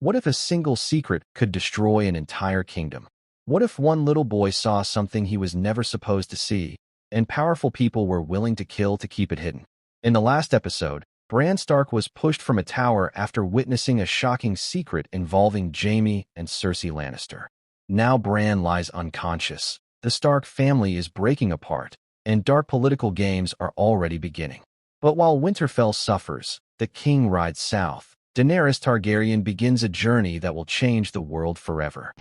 What if a single secret could destroy an entire kingdom? What if one little boy saw something he was never supposed to see, and powerful people were willing to kill to keep it hidden? In the last episode, Bran Stark was pushed from a tower after witnessing a shocking secret involving Jaime and Cersei Lannister. Now Bran lies unconscious. The Stark family is breaking apart, and dark political games are already beginning. But while Winterfell suffers, the king rides south. Daenerys Targaryen begins a journey that will change the world forever.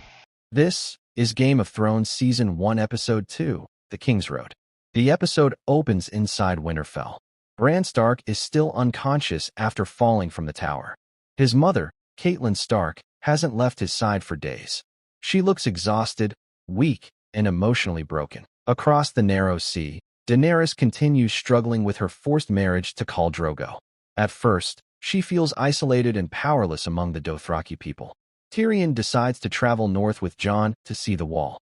This is Game of Thrones Season 1 Episode 2, The King's Road. The episode opens inside Winterfell. Bran Stark is still unconscious after falling from the tower. His mother, Catelyn Stark, hasn't left his side for days. She looks exhausted, weak, and emotionally broken. Across the narrow sea, Daenerys continues struggling with her forced marriage to Khal Drogo. At first, she feels isolated and powerless among the Dothraki people. Tyrion decides to travel north with Jon to see the Wall.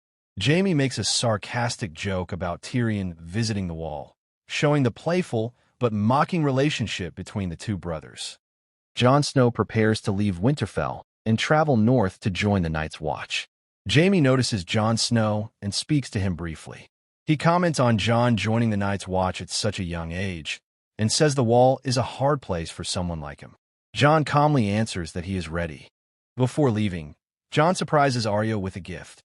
Jaime makes a sarcastic joke about Tyrion visiting the Wall, showing the playful but mocking relationship between the two brothers. Jon Snow prepares to leave Winterfell and travel north to join the Night's Watch. Jaime notices Jon Snow and speaks to him briefly. He comments on Jon joining the Night's Watch at such a young age, and says the Wall is a hard place for someone like him. Jon calmly answers that he is ready. Before leaving, Jon surprises Arya with a gift,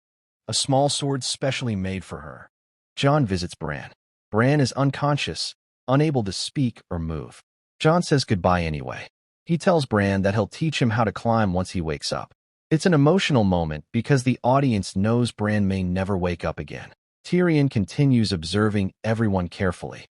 a small sword specially made for her. Jon visits Bran. Bran is unconscious, unable to speak or move. Jon says goodbye anyway. He tells Bran that he'll teach him how to climb once he wakes up. It's an emotional moment because the audience knows Bran may never wake up again. Tyrion continues observing everyone carefully.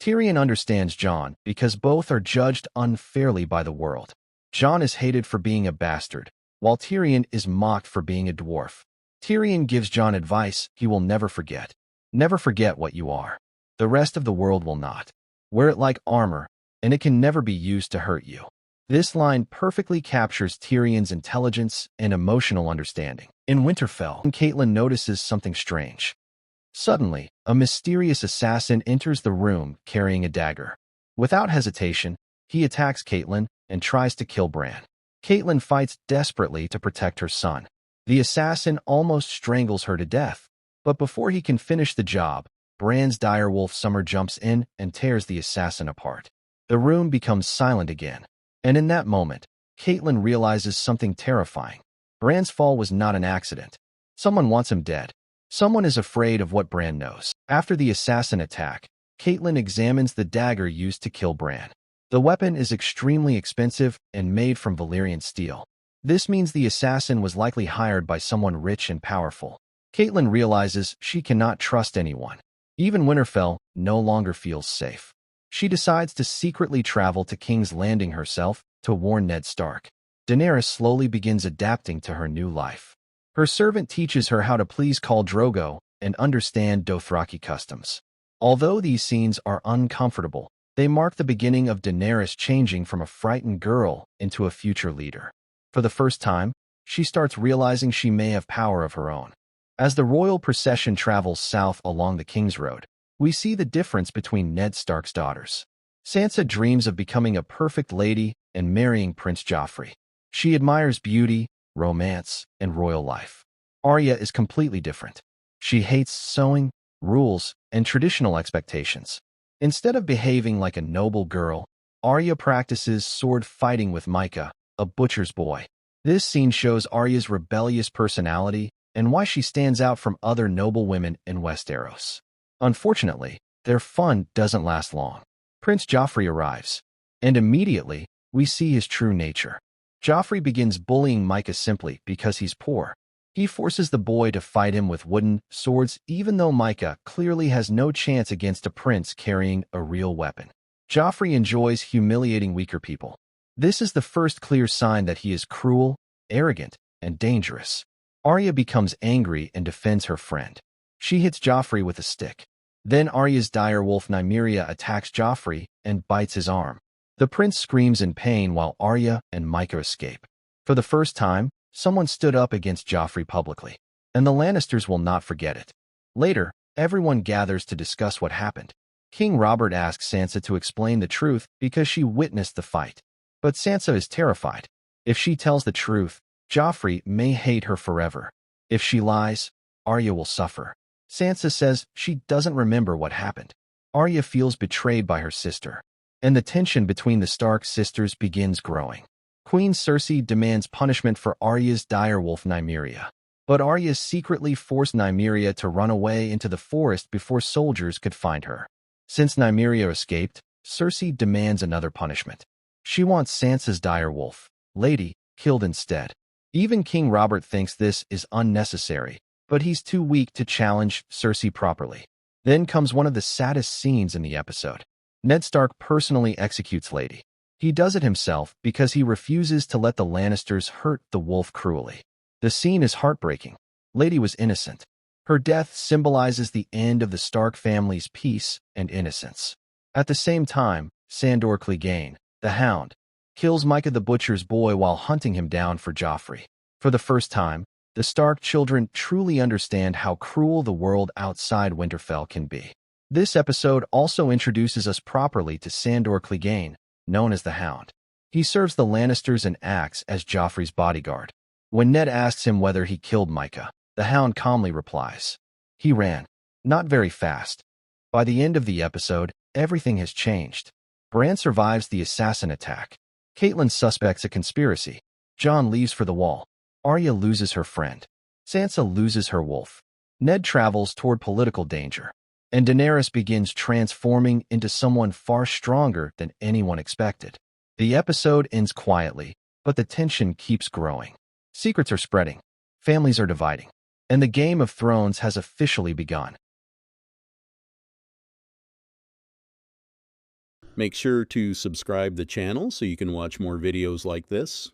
Tyrion understands Jon because both are judged unfairly by the world. Jon is hated for being a bastard, while Tyrion is mocked for being a dwarf. Tyrion gives Jon advice he will never forget. Never forget what you are. The rest of the world will not. Wear it like armor, and it can never be used to hurt you. This line perfectly captures Tyrion's intelligence and emotional understanding. In Winterfell, Catelyn notices something strange. Suddenly, a mysterious assassin enters the room carrying a dagger. Without hesitation, he attacks Catelyn and tries to kill Bran. Catelyn fights desperately to protect her son. The assassin almost strangles her to death, but before he can finish the job, Bran's direwolf Summer jumps in and tears the assassin apart. The room becomes silent again, and in that moment, Catelyn realizes something terrifying. Bran's fall was not an accident. Someone wants him dead. Someone is afraid of what Bran knows. After the assassin attack, Catelyn examines the dagger used to kill Bran. The weapon is extremely expensive and made from Valyrian steel. This means the assassin was likely hired by someone rich and powerful. Catelyn realizes she cannot trust anyone. Even Winterfell no longer feels safe. She decides to secretly travel to King's Landing herself to warn Ned Stark. Daenerys slowly begins adapting to her new life. Her servant teaches her how to please Khal Drogo and understand Dothraki customs. Although these scenes are uncomfortable, they mark the beginning of Daenerys changing from a frightened girl into a future leader. For the first time, she starts realizing she may have power of her own. As the royal procession travels south along the King's Road, we see the difference between Ned Stark's daughters. Sansa dreams of becoming a perfect lady and marrying Prince Joffrey. She admires beauty, romance, and royal life. Arya is completely different. She hates sewing, rules, and traditional expectations. Instead of behaving like a noble girl, Arya practices sword fighting with Micah, a butcher's boy. This scene shows Arya's rebellious personality and why she stands out from other noble women in Westeros. Unfortunately, their fun doesn't last long. Prince Joffrey arrives, and immediately, we see his true nature. Joffrey begins bullying Micah simply because he's poor. He forces the boy to fight him with wooden swords even though Micah clearly has no chance against a prince carrying a real weapon. Joffrey enjoys humiliating weaker people. This is the first clear sign that he is cruel, arrogant, and dangerous. Arya becomes angry and defends her friend. She hits Joffrey with a stick. Then Arya's direwolf Nymeria attacks Joffrey and bites his arm. The prince screams in pain while Arya and Micah escape. For the first time, someone stood up against Joffrey publicly, and the Lannisters will not forget it. Later, everyone gathers to discuss what happened. King Robert asks Sansa to explain the truth because she witnessed the fight. But Sansa is terrified. If she tells the truth, Joffrey may hate her forever. If she lies, Arya will suffer. Sansa says she doesn't remember what happened. Arya feels betrayed by her sister, and the tension between the Stark sisters begins growing. Queen Cersei demands punishment for Arya's direwolf Nymeria. But Arya secretly forced Nymeria to run away into the forest before soldiers could find her. Since Nymeria escaped, Cersei demands another punishment. She wants Sansa's direwolf, Lady, killed instead. Even King Robert thinks this is unnecessary, but he's too weak to challenge Cersei properly. Then comes one of the saddest scenes in the episode. Ned Stark personally executes Lady. He does it himself because he refuses to let the Lannisters hurt the wolf cruelly. The scene is heartbreaking. Lady was innocent. Her death symbolizes the end of the Stark family's peace and innocence. At the same time, Sandor Clegane, the Hound, kills Micah the Butcher's boy while hunting him down for Joffrey. For the first time, the Stark children truly understand how cruel the world outside Winterfell can be. This episode also introduces us properly to Sandor Clegane, known as the Hound. He serves the Lannisters and acts as Joffrey's bodyguard. When Ned asks him whether he killed Micah, the Hound calmly replies, "He ran. Not very fast." By the end of the episode, everything has changed. Bran survives the assassin attack. Catelyn suspects a conspiracy. Jon leaves for the Wall. Arya loses her friend. Sansa loses her wolf. Ned travels toward political danger. And Daenerys begins transforming into someone far stronger than anyone expected. The episode ends quietly, but the tension keeps growing. Secrets are spreading. Families are dividing. And the Game of Thrones has officially begun. Make sure to subscribe the channel so you can watch more videos like this.